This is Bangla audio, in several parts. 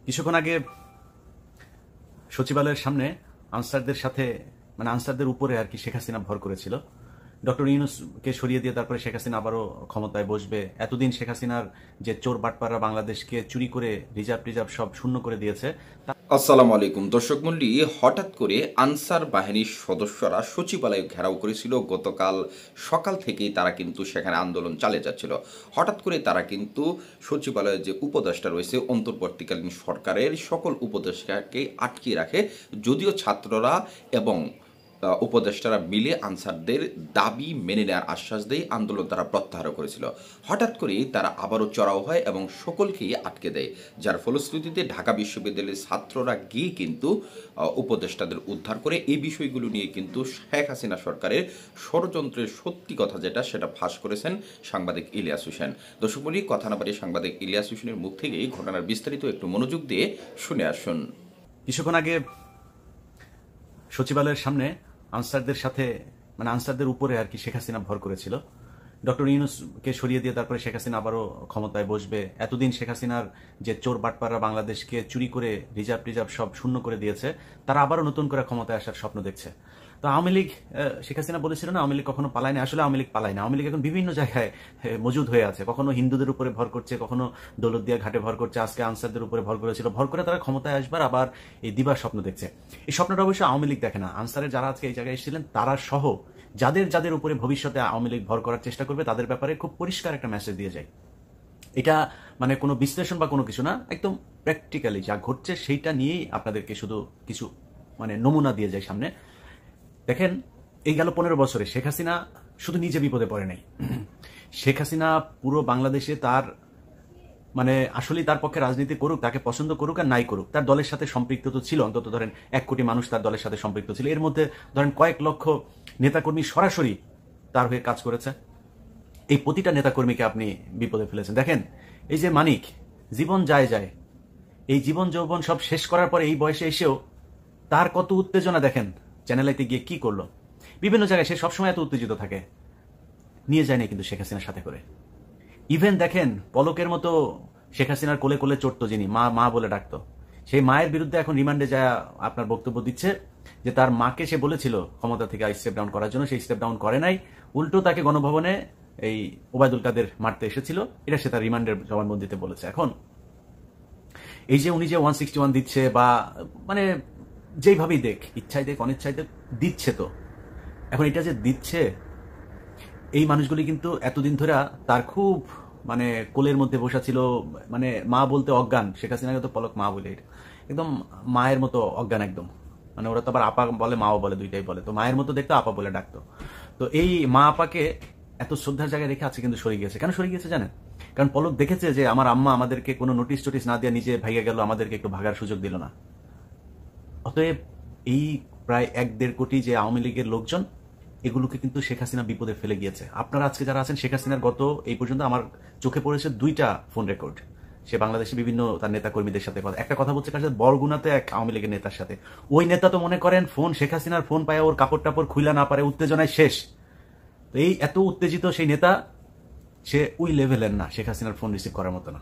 কিছুক্ষণ আগে সচিবালয়ের সামনে আনসারদের সাথে আনসারদের উপরে আর কি শেখ হাসিনা ভর করেছিল। ডক্টর ইউনূসকে সরিয়ে দিয়ে তারপরে শেখ হাসিনা আবারও ক্ষমতায় বসবে। এতদিন শেখ হাসিনার যে চোর বাটপাড়া বাংলাদেশকে চুরি করে রিজার্ভ সব শূন্য করে দিয়েছে। আসসালামু আলাইকুম দর্শক মণ্ডলী, হঠাৎ করে আনসার বাহিনীর সদস্যরা সচিবালয় ঘেরাও করেছিল। গতকাল সকাল থেকেই তারা কিন্তু সেখানে আন্দোলন চালিয়ে যাচ্ছিল। হঠাৎ করে তারা কিন্তু সচিবালয়ের যে উপদেষ্টা রয়েছে অন্তর্বর্তীকালীন সরকারের সকল উপদেষ্টাকে আটকিয়ে রাখে, যদিও ছাত্ররা এবং উপদেষ্টারা মিলে আনসারদের দাবি মেনে নেওয়ার আশ্বাস দিয়ে আন্দোলন তারা প্রত্যাহার করেছিল। হঠাৎ করেই তারা আবারও চড়াও হয় এবং সকলকেই আটকে দেয়, যার ফলশ্রুতিতে ঢাকা বিশ্ববিদ্যালয়ের ছাত্ররা গিয়ে কিন্তু উপদেষ্টাদের উদ্ধার করে। এই বিষয়গুলো নিয়ে কিন্তু শেখ হাসিনা সরকারের ষড়যন্ত্রের সত্যি কথা যেটা সেটা ফাঁস করেছেন সাংবাদিক ইলিয়াস হোসেন। দর্শক মণ্ডলী, কথা না বাড়িয়ে সাংবাদিক ইলিয়াস হোসেনের মুখ থেকেই ঘটনার বিস্তারিত একটু মনোযোগ দিয়ে শুনে আসুন। কিছুক্ষণ আগে সচিবালয়ের সামনে আনসারদের সাথে আনসারদের উপরে আর কি শেখ হাসিনা ভর করেছিল। ডক্টর ইউনূসকে সরিয়ে দিয়ে তারপরে শেখ হাসিনা আবারও ক্ষমতায় বসবে। এতদিন শেখ হাসিনার যে চোর বাটপাড়া বাংলাদেশকে চুরি করে রিজার্ভ সব শূন্য করে দিয়েছে, তারা আবারও নতুন করে ক্ষমতায় আসার স্বপ্ন দেখছে। তো আওয়ামী লীগ, শেখ হাসিনা বলেছিল না আওয়ামী লীগ কখনো পালায় না। আসলে আওয়ামী লীগ পালায় না। আওয়ামী লীগ এখন বিভিন্ন জায়গায় মজুদ হয়ে আছে। কখনো হিন্দুদের উপরে ভর করছে, কখনো দৌলতদিয়া ঘাটে ভর করছে, আজকে আনসারদের উপরে ভর করেছিল। ভর করে তারা ক্ষমতায় আসবার আবার এই দিবার স্বপ্ন দেখছে। এই স্বপ্নটা অবশ্যই আওয়ামী লীগ দেখে না। আনসারের যারা আজকে এই জায়গায় এসেছিলেন তারা সহ যাদের উপরে ভবিষ্যতে আওয়ামী লীগ ভর করার চেষ্টা করবে তাদের ব্যাপারে খুব পরিষ্কার একটা মেসেজ দিয়ে যায়। এটা কোনো বিশ্লেষণ বা কোনো কিছু না, একদম প্র্যাকটিক্যালি যা ঘটছে সেইটা নিয়েই আপনাদেরকে শুধু কিছু নমুনা দিয়ে যায় সামনে। দেখেন, এই গেল 15 বছরে শেখ হাসিনা শুধু নিজে বিপদে পড়ে নাই। শেখ হাসিনা পুরো বাংলাদেশে তার আসলেই তার পক্ষে রাজনীতি করুক, তাকে পছন্দ করুক আর নাই করুক, তার দলের সাথে সম্পৃক্ত তো ছিল। অন্তত ধরেন 1 কোটি মানুষ তার দলের সাথে সম্পৃক্ত ছিল। এর মধ্যে ধরেন কয়েক লক্ষ নেতাকর্মী সরাসরি তার হয়ে কাজ করেছে। এই প্রতিটা নেতাকর্মীকে আপনি বিপদে ফেলেছেন। দেখেন, এই যে মানিক, জীবন যায় এই জীবন যৌবন সব শেষ করার পরে এই বয়সে এসেও তার কত উত্তেজনা দেখেন। চ্যানেলাইতে গিয়ে কি করলো, বিভিন্ন জায়গায় সে সবসময় এত উত্তেজিত থাকে। নিয়ে যায় না কিন্তু শেখ হাসিনার সাথে করে। ইভেন দেখেন, পলকের মতো শেখ হাসিনার কোলে কোলে চড়তো যিনি, মা বলে ডাকতো, সেই মায়ের বিরুদ্ধে এখন রিমান্ডে যায় আপনার বক্তব্য দিচ্ছে যে তার মাকে সে বলেছিল ক্ষমতা থেকে স্টেপ ডাউন করার জন্য, সেই স্টেপ ডাউন করে নাই, উল্টো তাকে গণভবনে এই ওবায়দুল কাদের মারতে এসেছিল। এটা সে তার রিমান্ডের জবানবন্দিতে বলেছে। এখন এই যে উনি যে 161 দিচ্ছে বা যেইভাবেই দেখ, ইচ্ছায় দেখ অনিচ্ছায় দেখ, দিচ্ছে তো। এখন এটা যে দিচ্ছে, এই মানুষগুলি কিন্তু এতদিন ধরে তার খুব কোলের মধ্যে বসা ছিল। মা বলতে অজ্ঞান। শেখ হাসিনাকে তো পলক মা বলে, একদম মায়ের মতো অজ্ঞান একদম। ওরা তো আবার আপা বলে মাও বলে, দুইটাই বলে। তো মায়ের মতো দেখতো, আপা বলে ডাকতো। তো এই মা আপাকে এত শ্রদ্ধার জায়গায় রেখে আছে কিন্তু সরে গিয়েছে। কেন সরে গিয়েছে জানেন? কারণ পলক দেখেছে যে আমার আম্মা আমাদেরকে কোনো নোটিশ টোটিস না দিয়ে নিজে ভাইয়া গেল, আমাদেরকে একটু ভাগার সুযোগ দিল না। অতএব এই প্রায় 1-1.5 কোটি যে আওয়ামী লীগের লোকজন, এগুলোকে কিন্তু শেখ হাসিনা বিপদে ফেলে গিয়েছে। আপনারা আজকে যারা আছেন, শেখ হাসিনার গত এই পর্যন্ত আমার চোখে পড়েছে 2টা ফোন রেকর্ড। সে বাংলাদেশে বিভিন্ন তার নেতা কর্মীদের সাথে একটা কথা বলছে, কার সাথে? বরগুনাতে এক আওয়ামী লীগের নেতার সাথে। ওই নেতা তো মনে করেন ফোন, শেখ হাসিনার ফোন পায় ওর কাপড় টাপড় খুইলা না পারে, উত্তেজনায় শেষ। তো এই এত উত্তেজিত সেই নেতা, সে ওই লেভেলের না, শেখ হাসিনার ফোন রিসিভ করার মতো না,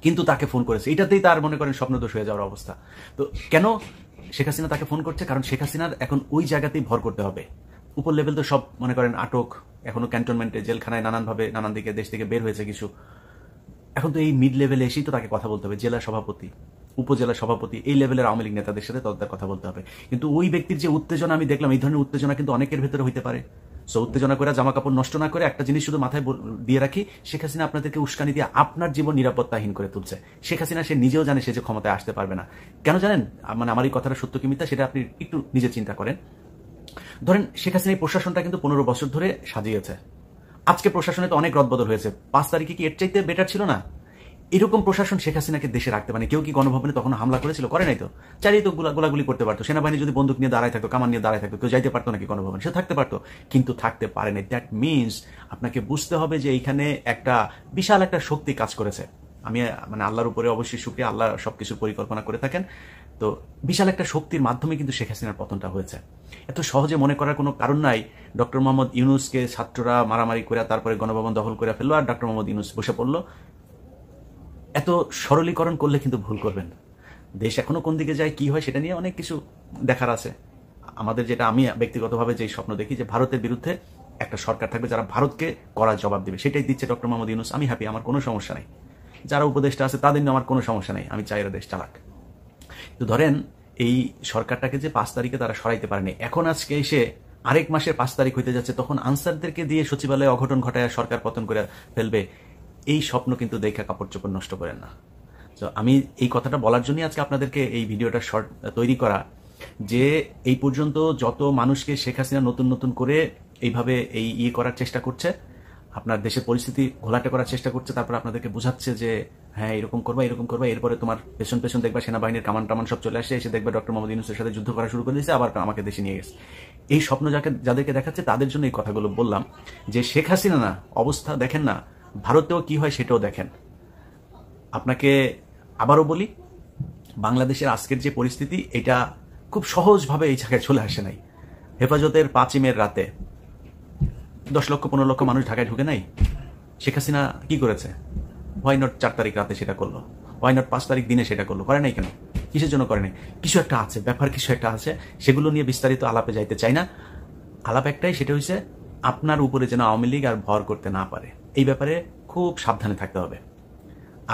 কিন্তু তাকে ফোন করেছে। এটাতেই তার মনে করেন স্বপ্নদোষ হয়ে যাওয়ার অবস্থা। তো কেন শেখ হাসিনা তাকে ফোন করছে? কারণ শেখ হাসিনার এখন ওই জায়গাতেই ভর করতে হবে। উপর লেভেল তো সব মনে করেন আটক, এখনো ক্যান্টনমেন্টে জেলখানায় নানানভাবে নানান দিকে দেশ থেকে বের হয়েছে কিছু। এখন তো এই মিড লেভেলে এসেই তো তাকে কথা বলতে হবে। জেলা সভাপতি, উপজেলা সভাপতি, এই লেভেলের আওয়ামী লীগ নেতাদের সাথে তাদের কথা বলতে হবে। কিন্তু ওই ব্যক্তির যে উত্তেজনা আমি দেখলাম, এই ধরনের উত্তেজনা কিন্তু অনেকের ভেতরে হইতে পারে। সো উত্তেজনা করে, জামা কাপড় নষ্ট না করে, একটা জিনিস শুধু মাথায় দিয়ে রাখি, শেখ হাসিনা আপনাদেরকে উস্কানি দিয়ে আপনার জীবন নিরাপত্তাহীন করে তুলছে। শেখ হাসিনা সে নিজেও জানে সে যে ক্ষমতায় আসতে পারবে না। কেন জানেন? আমার এই কথাটা সত্য কি মিথ্যা সেটা আপনি একটু নিজে চিন্তা করেন। ধরেন, শেখ হাসিনা এই প্রশাসনটা কিন্তু 15 বছর ধরে সাজিয়েছে। আজকে প্রশাসনে তো অনেক রদবদল হয়েছে। 5 তারিখে কি এর চাইতে বেটার ছিল না? এরকম প্রশাসন শেখ হাসিনাকে দেশে রাখতে কেউ কি গণভবনে তখন হামলা করেছিল? করে নাই তো। চাইলেই তো গোলাগুলি করতে পারতো। সেনাবাহিনী যদি বন্দুক নিয়ে দাঁড়ায় থাকতো, কামান নিয়ে দাঁড়ায় থাকতো, কেউ যাইতে পারতো নাকি গণভবনে? সে থাকতে পারতো, কিন্তু থাকতে পারে নাই। দ্যাট মিনস আপনাকে বুঝতে হবে যে এইখানে একটা বিশাল একটা শক্তি কাজ করেছে। আমি আল্লাহর উপরে অবশ্যই শুকরিয়া, আল্লাহ সবকিছুর পরিকল্পনা করে থাকেন। তো বিশাল একটা শক্তির মাধ্যমে কিন্তু শেখ হাসিনার পতনটা হয়েছে। এত সহজে মনে করার কোনো কারণ নাই। ডক্টর মোহাম্মদ ইউনূসকে ছাত্ররা মারামারি করে তারপরে গণভবন দখল করে ফেললো, আর ডক্টর মোহাম্মদ ইউনূস বসে পড়লো। এত সরলীকরণ করলে কিন্তু ভুল করবেন। দেশ এখনো কোন দিকে যায়, কি হয়, সেটা নিয়ে অনেক কিছু দেখার আছে। আমাদের যেটা আমি ব্যক্তিগতভাবে যেই স্বপ্ন দেখি, যে ভারতের বিরুদ্ধে একটা সরকার থাকবে যারা ভারতকে কড়া জবাব দেবে, সেটাই দিচ্ছে ডক্টর মোহাম্মদ ইউনূস। আমি হ্যাপি, আমার কোনো সমস্যা নাই। যারা উপদেষ্টা আছে তাদের নিয়ে আমার কোনো সমস্যা নেই, আমি চাই এরা দেশ চালাক। তো ধরেন এই সরকারটাকে যে 5 তারিখে তারা সরাইতে পারেনি, এখন আজকে এসে আরেক মাসের 5 তারিখ হইতে যাচ্ছে, তখন আনসারদেরকে দিয়ে সচিবালয়ে অঘটন ঘটায় সরকার পতন করে ফেলবে, এই স্বপ্ন কিন্তু দেখা কাপড় চোপড় নষ্ট করেন না। তো আমি এই কথাটা বলার জন্যই আজকে আপনাদেরকে এই ভিডিওটা শর্ট তৈরি করা, যে এই পর্যন্ত যত মানুষকে শেখ হাসিনা নতুন নতুন করে এইভাবে এই করার চেষ্টা করছে, আপনার দেশের পরিস্থিতি ঘোলাটে করার চেষ্টা করছে, তারপর আপনাদেরকে বোঝাচ্ছে যে হ্যাঁ এরকম করবা এরকম করবা, এরপরে তোমার পেছন পেছন দেখবা সেনাবাহিনীর কামান টামান সব চলে আসে, এসে দেখবা ডক্টর মোহাম্মদ ইউনূসের সাথে যুদ্ধ করা শুরু করে দিয়েছে, আবার আমাকে দেশে নিয়ে গেছে। এই স্বপ্ন যাদেরকে দেখাচ্ছে তাদের জন্য এই কথাগুলো বললাম, যে শেখ হাসিনা না অবস্থা দেখেন না, ভারতেও কি হয় সেটাও দেখেন। আপনাকে আবারও বলি, বাংলাদেশের আজকের যে পরিস্থিতি, এটা খুব সহজভাবে এই জায়গায় চলে আসে নাই। হেফাজতের 5ই মের রাতে 10 লক্ষ 15 লক্ষ মানুষ ঢাকায় ঢুকে নাই। শেখ হাসিনা কি করেছে? হোয়াই নট 4 তারিখ রাতে সেটা করলো, হোয়াই নট 5 তারিখ দিনে সেটা করলো? করে নাই কেন? কিসের জন্য করে নাই? কিছু একটা আছে, ব্যাপার কিছু একটা আছে, সেগুলো নিয়ে বিস্তারিত আলাপে যাইতে চাই না। আলাপ একটাই, সেটা হচ্ছে আপনার উপরে যেন আওয়ামী লীগ আর ভর করতে না পারে, এই ব্যাপারে খুব সাবধানে থাকতে হবে।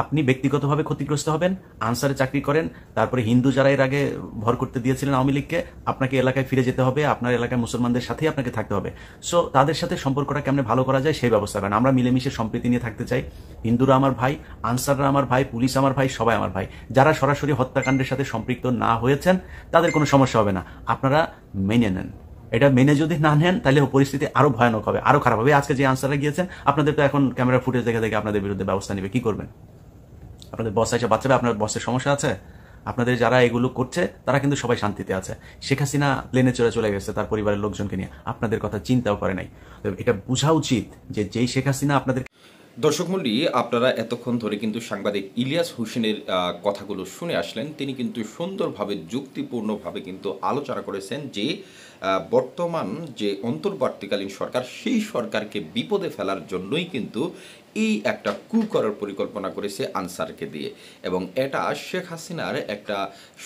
আপনি ব্যক্তিগতভাবে ক্ষতিগ্রস্ত হবেন, আনসারে চাকরি করেন, তারপরে হিন্দু যারা এর আগে ভর করতে দিয়েছিলেন আওয়ামী লীগকে, আপনাকে এলাকায় ফিরে যেতে হবে, আপনার এলাকায় মুসলমানদের সাথেই আপনাকে থাকতে হবে। সো তাদের সাথে সম্পর্কটা কেমনে ভালো করা যায় সেই ব্যবস্থা করেন। আমরা মিলেমিশে সম্প্রীতি নিয়ে থাকতে চাই। হিন্দুরা আমার ভাই, আনসাররা আমার ভাই, পুলিশ আমার ভাই, সবাই আমার ভাই। যারা সরাসরি হত্যাকাণ্ডের সাথে সম্পৃক্ত না হয়েছেন তাদের কোনো সমস্যা হবে না, আপনারা মেনে নেন। এটা মেনে যদি না নেন তাহলে পরিস্থিতি আরো ভয়ানক হবে, আরো খারাপ হবে। আজকে যে আনসাররা গিয়েছেন, আপনাদের তো এখন ক্যামেরা ফুটেজ দেখে দেখে আপনাদের বিরুদ্ধে ব্যবস্থা নেবে, কি করবেন? আপনাদের বস এসে বাঁচাবে? আপনার বসের সমস্যা আছে? আপনাদের যারা এগুলো করছে তারা কিন্তু সবাই শান্তিতে আছে। শেখ হাসিনা প্লেনে চলে গেছে তার পরিবারের লোকজনকে নিয়ে, আপনাদের কথা চিন্তাও করে নাই। এটা বোঝা উচিত যে যেই শেখ হাসিনা আপনাদের। দর্শক মণ্ডলী, আপনারা এতক্ষণ ধরে কিন্তু সাংবাদিক ইলিয়াস হোসেনের কথাগুলো শুনে আসলেন। তিনি কিন্তু সুন্দরভাবে যুক্তিপূর্ণভাবে কিন্তু আলোচনা করেছেন যে বর্তমান যে অন্তর্বর্তীকালীন সরকার, সেই সরকারকে বিপদে ফেলার জন্যই কিন্তু এই একটা কু করার পরিকল্পনা করেছে আনসারকে দিয়ে, এবং এটা শেখ হাসিনার একটা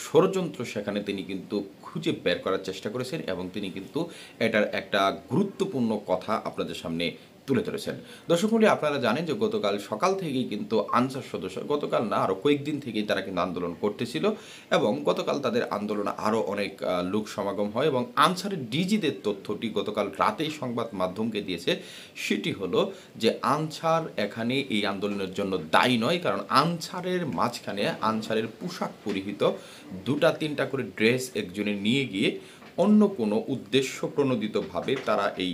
ষড়যন্ত্র সেখানে তিনি কিন্তু খুঁজে বের করার চেষ্টা করেছেন, এবং তিনি কিন্তু এটার একটা গুরুত্বপূর্ণ কথা আপনাদের সামনে তুলে ধরেছেন। দর্শক মণ্ডলী, আপনারা জানেন যে গতকাল সকাল থেকেই কিন্তু আনসার সদস্য, গতকাল না আরও কয়েকদিন থেকেই তারা কিন্তু আন্দোলন করতেছিল, এবং গতকাল তাদের আন্দোলনে আরও অনেক লোক সমাগম হয়, এবং আনসারের ডিজিদের তথ্যটি গতকাল রাতেই সংবাদ মাধ্যমকে দিয়েছে। সেটি হলো যে আনসার এখানে এই আন্দোলনের জন্য দায়ী নয়, কারণ আনসারের মাঝখানে আনসারের পোশাক পরিহিত 2-3টা করে ড্রেস একজনের নিয়ে গিয়ে অন্য কোনো উদ্দেশ্য প্রণোদিতভাবে তারা এই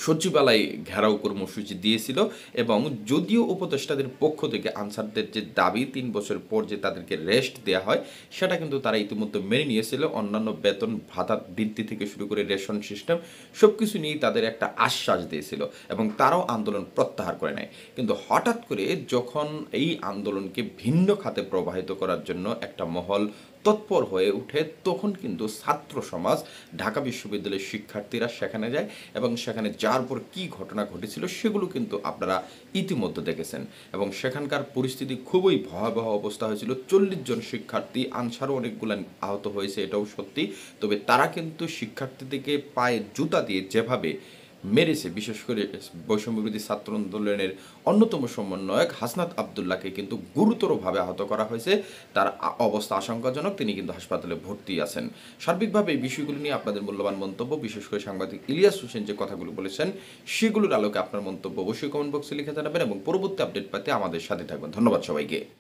সচিবালয় ঘেরাও কর্মসূচি দিয়েছিল। এবং যদিও উপদেষ্টাদের পক্ষ থেকে আনসারদের যে দাবি 3 বছর পর যে তাদেরকে রেস্ট দেওয়া হয়, সেটা কিন্তু তারা ইতিমধ্যে মেনে নিয়েছিল। অন্যান্য বেতন ভাতা বৃদ্ধি থেকে শুরু করে রেশন সিস্টেম সব কিছু নিয়েই তাদের একটা আশ্বাস দিয়েছিল, এবং তারাও আন্দোলন প্রত্যাহার করে নেয়। কিন্তু হঠাৎ করে যখন এই আন্দোলনকে ভিন্ন খাতে প্রবাহিত করার জন্য একটা মহল তৎপর হয়ে ওঠে, তখন কিন্তু ছাত্র সমাজ, ঢাকা বিশ্ববিদ্যালয়ের শিক্ষার্থীরা সেখানে যায়, এবং সেখানে যার পর কী ঘটনা ঘটেছিল সেগুলো কিন্তু আপনারা ইতিমধ্যে দেখেছেন। এবং সেখানকার পরিস্থিতি খুবই ভয়াবহ অবস্থা হয়েছিল। 40 জন শিক্ষার্থী, আনসারও অনেকগুলো আহত হয়েছে, এটাও সত্যি। তবে তারা কিন্তু শিক্ষার্থীদেরকে পায়ে জুতা দিয়ে যেভাবে মেরেছে, বিশেষ করে বৈষম্যবিরোধী ছাত্র আন্দোলনের অন্যতম সমন্বয়ক হাসনাত আবদুল্লাহকে কিন্তু গুরুতরভাবে আহত করা হয়েছে। তার অবস্থা আশঙ্কাজনক, তিনি কিন্তু হাসপাতালে ভর্তি আছেন। সার্বিকভাবে এই বিষয়গুলো নিয়ে আপনাদের মূল্যবান মন্তব্য, বিশেষ করে সাংবাদিক ইলিয়াস হোসেন যে কথাগুলো বলেছেন, সেগুলোর আলোকে আপনার মন্তব্য অবশ্যই কমেন্ট বক্সে লিখে জানাবেন, এবং পরবর্তী আপডেট পেতে আমাদের সাথে থাকবেন। ধন্যবাদ সবাইকে।